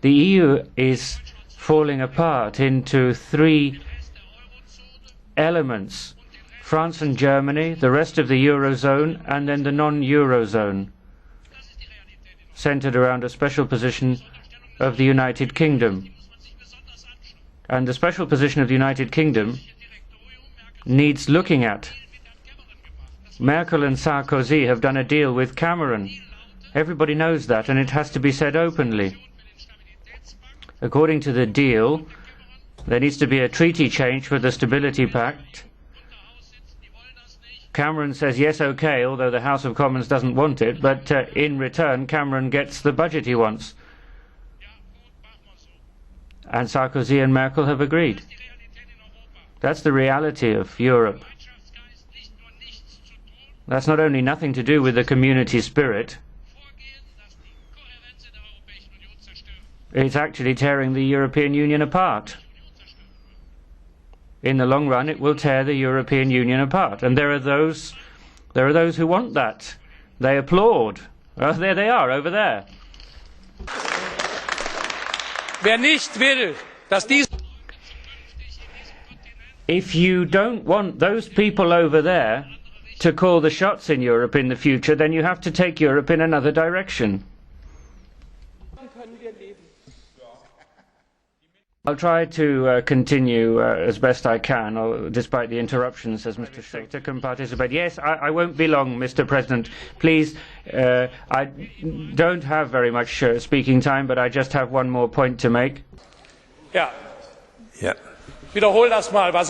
The EU is falling apart into three elements: France and Germany, the rest of the Eurozone, and then the non-Eurozone, centred around a special position of the United Kingdom. And the special position of the United Kingdom needs looking at. Merkel and Sarkozy have done a deal with Cameron. Everybody knows that, and it has to be said openly. According to the deal, there needs to be a treaty change for the Stability Pact. Cameron says yes, okay, although the House of Commons doesn't want it, but in return Cameron gets the budget he wants. And Sarkozy and Merkel have agreed. That's the reality of Europe. That's not only nothing to do with the community spirit, it's actually tearing the European Union apart. In the long run, it will tear the European Union apart. And there are those who want that. They applaud. Oh, there they are, over there. If you don't want those people over there to call the shots in Europe in the future, then you have to take Europe in another direction. I'll try to continue as best I can, despite the interruptions, as Mr. Schulz can participate. Yes, I won't be long, Mr. President. Please, I don't have very much speaking time, but I just have one more point to make. Yeah. Yeah. Wiederhol das mal, was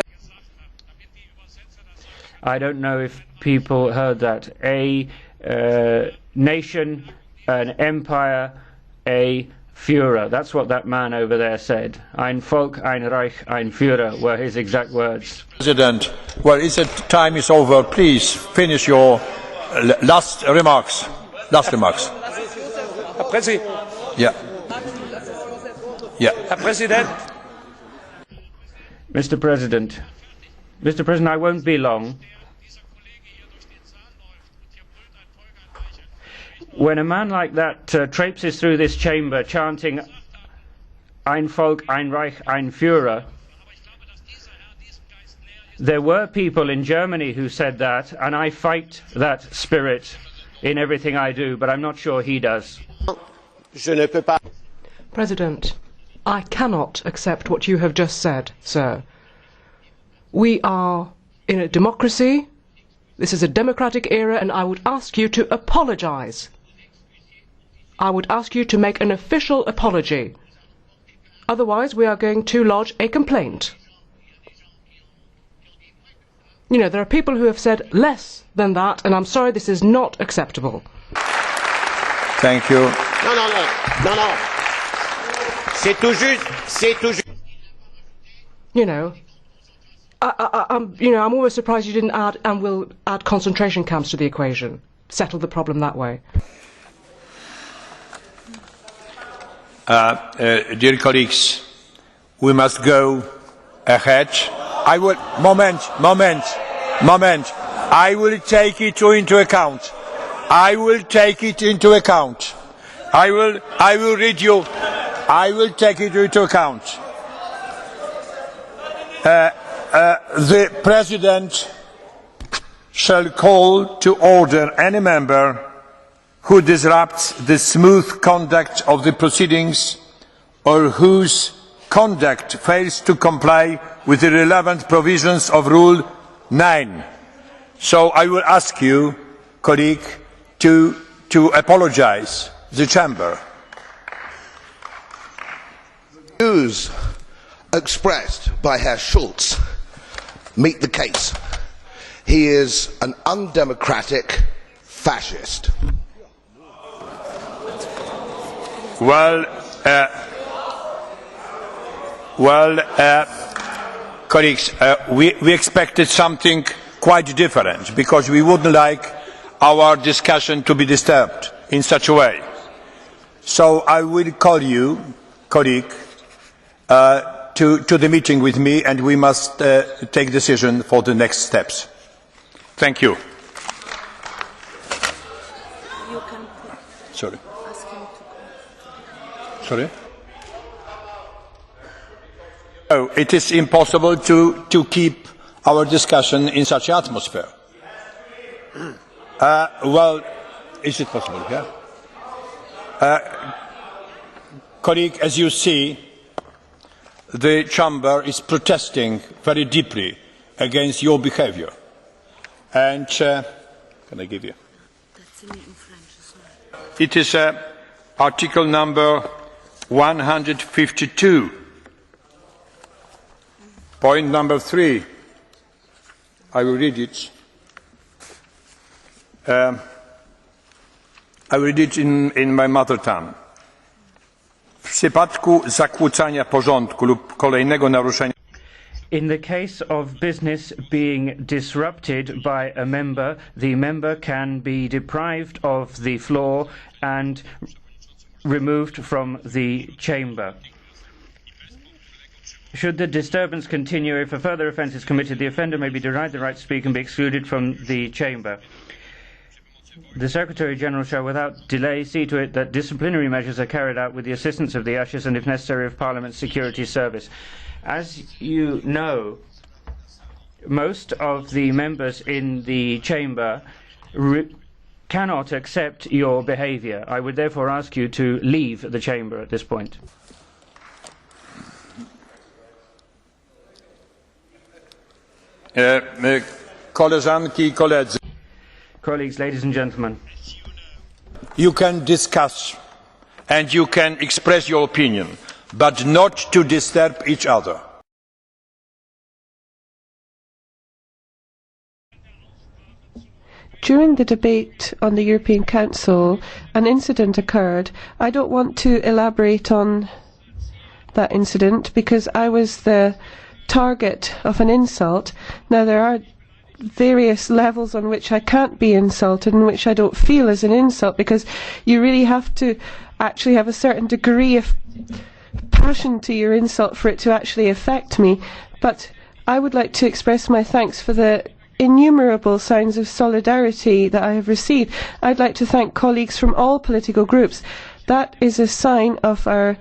I don't know if people heard that. A nation, an empire, a Führer. That's what that man over there said. Ein Volk, ein Reich, ein Führer were his exact words. President, well, time is over. Please finish your last remarks. Last remarks. Herr Präsident. Yeah. Yeah. Herr Präsident. Mr. President, I won't be long. When a man like that traipses through this chamber chanting Ein Volk, ein Reich, ein Führer, there were people in Germany who said that, and I fight that spirit in everything I do, but I'm not sure he does. President, I cannot accept what you have just said, sir. We are in a democracy. This is a democratic era, and I would ask you to apologise. I would ask you to make an official apology. Otherwise, we are going to lodge a complaint. You know, there are people who have said less than that, and I'm sorry, this is not acceptable. Thank you. Non. C'est tout juste. You know, I'm always surprised you didn't add and will add concentration camps to the equation. Settle the problem that way. Dear colleagues, we must go ahead. I will moment. I will take it into account. I will take it into account. I will read you. I will take it into account. The President shall call to order any member who disrupts the smooth conduct of the proceedings or whose conduct fails to comply with the relevant provisions of Rule 9. So I will ask you, colleague, to apologise to the Chamber. Views expressed by Herr Schulz meet the case. He is an undemocratic fascist. Colleagues, we expected something quite different because we wouldn't like our discussion to be disturbed in such a way. So I will call you, colleague, to the meeting with me, and we must take decision for the next steps. Thank you. Sorry. Ask him to come. Sorry? So it is impossible to keep our discussion in such an atmosphere. Well, is it possible? Yeah. Colleague, as you see, the chamber is protesting very deeply against your behaviour. And can I give you? It is article number 152, point number 3. I will read it. I will read it in my mother tongue. W przypadku zakłócania porządku lub kolejnego naruszenia. In the case of business being disrupted by a member, the member can be deprived of the floor and removed from the chamber. Should the disturbance continue, if a further offence is committed, the offender may be denied the right to speak and be excluded from the chamber. The Secretary-General shall without delay see to it that disciplinary measures are carried out with the assistance of the ushers and, if necessary, of Parliament's security service. As you know, most of the members in the chamber cannot accept your behaviour. I would therefore ask you to leave the chamber at this point. Koleżanki I koledzy. Colleagues, ladies and gentlemen. You can discuss and you can express your opinion, but not to disturb each other. During the debate on the European Council, an incident occurred. I don't want to elaborate on that incident because I was the target of an insult. Now, there are various levels on which I can't be insulted and which I don't feel as an insult, because you really have to actually have a certain degree of passion to your insult for it to actually affect me. But I would like to express my thanks for the innumerable signs of solidarity that I have received. I'd like to thank colleagues from all political groups. That is a sign of our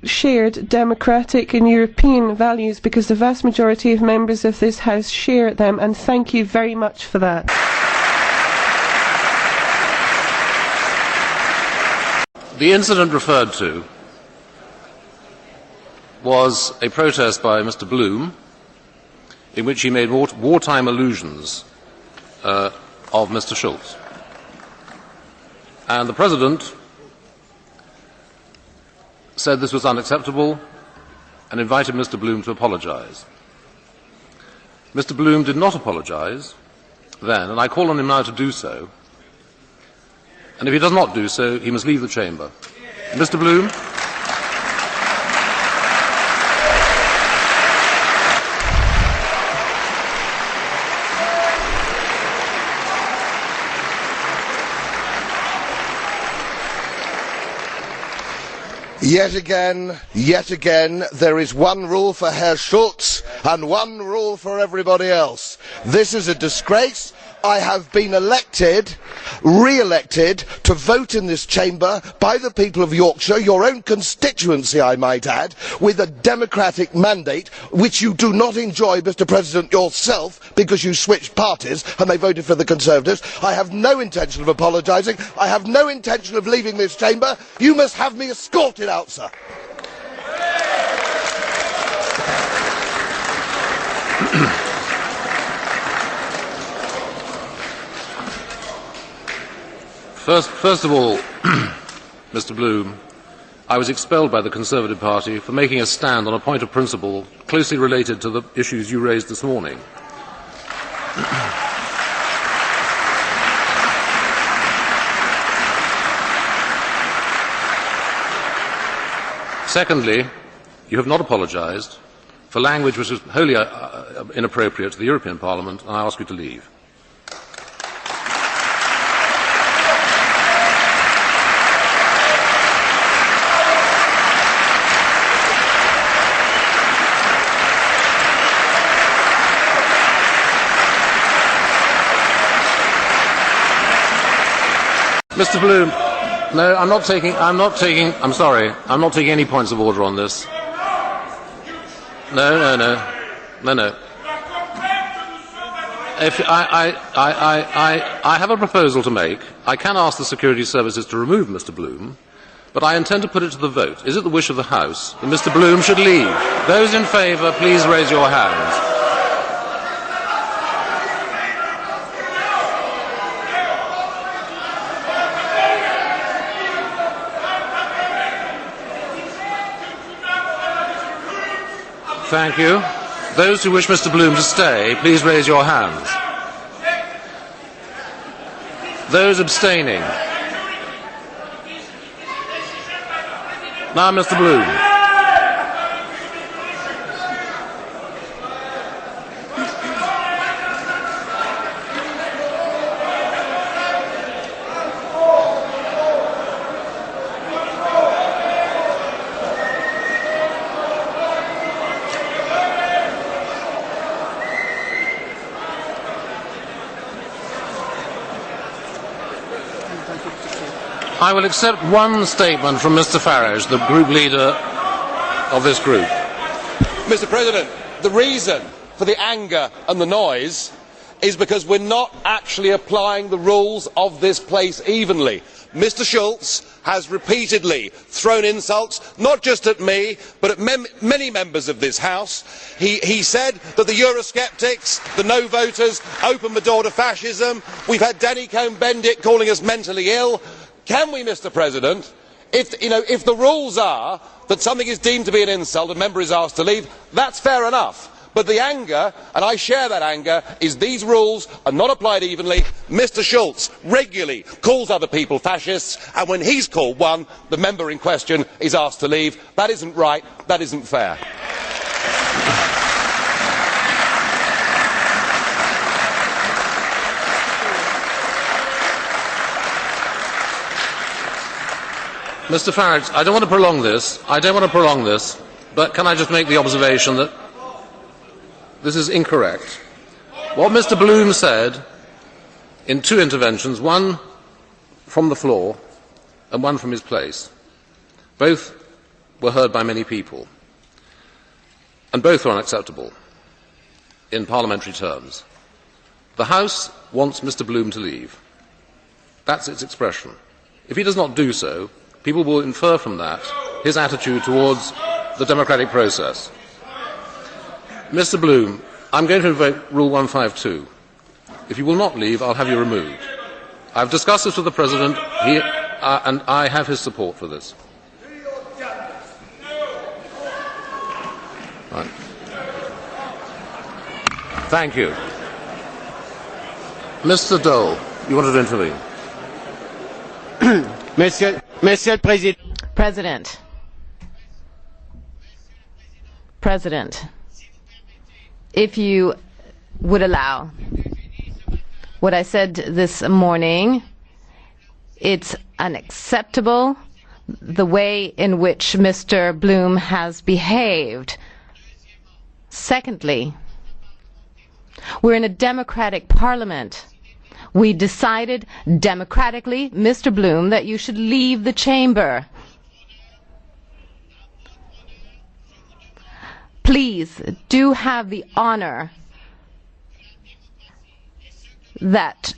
shared democratic and European values, because the vast majority of members of this House share them, and thank you very much for that. The incident referred to was a protest by Mr. Bloom in which he made wartime allusions of Mr. Schulz. And the President said this was unacceptable and invited Mr. Bloom to apologise. Mr. Bloom did not apologise then, and I call on him now to do so. And if he does not do so, he must leave the chamber. Mr. Bloom? Yet again, there is one rule for Herr Schulz and one rule for everybody else. This is a disgrace. I have been re-elected to vote in this chamber by the people of Yorkshire, your own constituency I might add, with a democratic mandate which you do not enjoy, Mr. President, yourself, because you switched parties and they voted for the Conservatives. I have no intention of apologising. I have no intention of leaving this chamber. You must have me escorted out, sir. First of all, Mr. Bloom, I was expelled by the Conservative Party for making a stand on a point of principle closely related to the issues you raised this morning. Secondly, you have not apologised for language which is wholly inappropriate to the European Parliament, and I ask you to leave. Mr. Bloom, no, I'm not taking any points of order on this. No. If I have a proposal to make. I can ask the security services to remove Mr. Bloom, but I intend to put it to the vote. Is it the wish of the House that Mr. Bloom should leave? Those in favour, please raise your hands. Thank you. Those who wish Mr. Bloom to stay, please raise your hands. Those abstaining. Now, Mr. Bloom. I will accept one statement from Mr. Farage, the group leader of this group. Mr. President, the reason for the anger and the noise is because we are not actually applying the rules of this place evenly. Mr. Schulz has repeatedly thrown insults, not just at me, but at many members of this House. He said that the Eurosceptics, the no voters, opened the door to fascism. We have had Danny Cohn-Bendit calling us mentally ill. Can we, Mr. President, if the rules are that something is deemed to be an insult, a member is asked to leave, that is fair enough. But the anger, and I share that anger, is these rules are not applied evenly. Mr. Schulz regularly calls other people fascists, and when he is called one, the member in question is asked to leave. That is not right. That is not fair. Mr. Farage, I don't want to prolong this, but can I just make the observation that this is incorrect. What Mr. Bloom said in two interventions, one from the floor and one from his place, both were heard by many people, and both were unacceptable in parliamentary terms. The House wants Mr. Bloom to leave. That's its expression. If he does not do so, people will infer from that his attitude towards the democratic process. Mr. Bloom, I'm going to invoke Rule 152. If you will not leave, I'll have you removed. I've discussed this with the President, and I have his support for this. Right. Thank you. Mr. Daul, you wanted to intervene. Monsieur le Président. President, if you would allow, what I said this morning, it's unacceptable the way in which Mr. Bloom has behaved. Secondly, we're in a democratic parliament. We decided democratically, Mr. Bloom, that you should leave the chamber. Please do have the honor that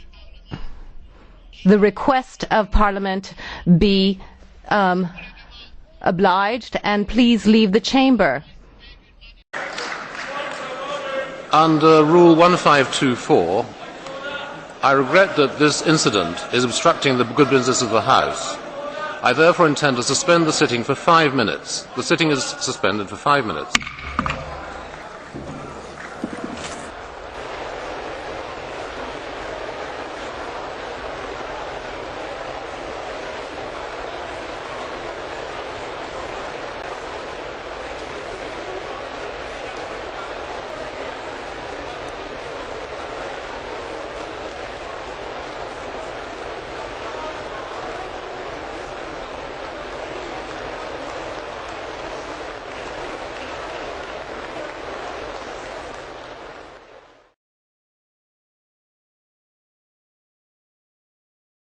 the request of Parliament be obliged, and please leave the chamber. Under Rule 1524, I regret that this incident is obstructing the good business of the House. I therefore intend to suspend the sitting for 5 minutes. The sitting is suspended for 5 minutes.